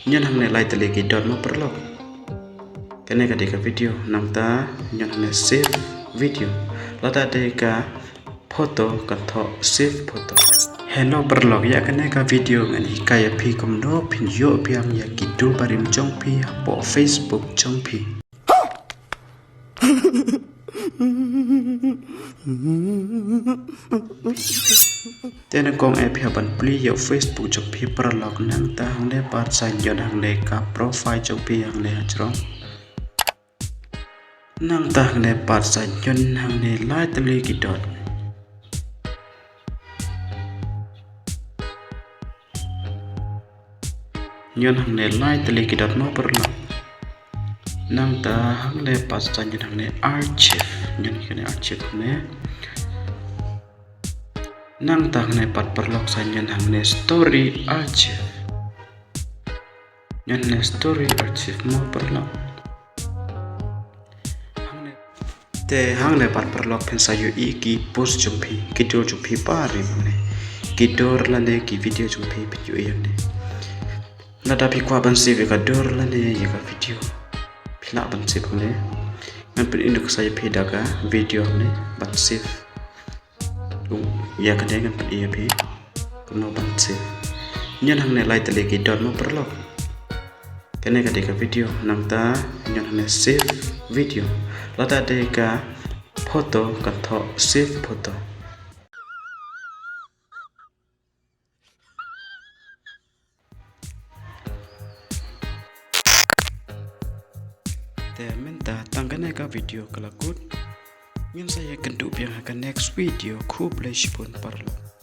nhân hàng này lại từ lấy cái đợt mà perlu cái này cái video nang ta nhân hàng này save video là ta đây cái photo kan thọ save photo hello perlu ya cái video này kayak pi kom no pin yo piang ya gitu barim trong pi po Facebook trong pi tên là con app hiệu bản pli hiệu Facebook trong pi perlu nang ta hang le part sign yo hang le ka profile trong pi hang le chron nang ta hang le part sign yon hang le lai tali ki dot yon hang le lai tali ki dot mo perlu nang ta hang le part sign yon hang le archive yon kene archive ne nang ta hang le part perlu sign yon hang le story archive yon le story archive mo perlu te hang le part perlu pensa yo iki post jumpi video jumpi pari ne kidor la ne ki video jumpi video yang ne nada pi kwa ban save ka dor la ne ya ka video pila ban save ne ngan pin induk saya pi daga video ne ban save ya ka dengan pin ya pi kuno ban save nyan hang ne lai tele ki dor mo perlu kene ka video nang ta nyan hang ne save video là ta đây cả photo cần thọ save photo te minta tangane ka video kalakut ngan saya kendu biang akan next video ku play pun parlo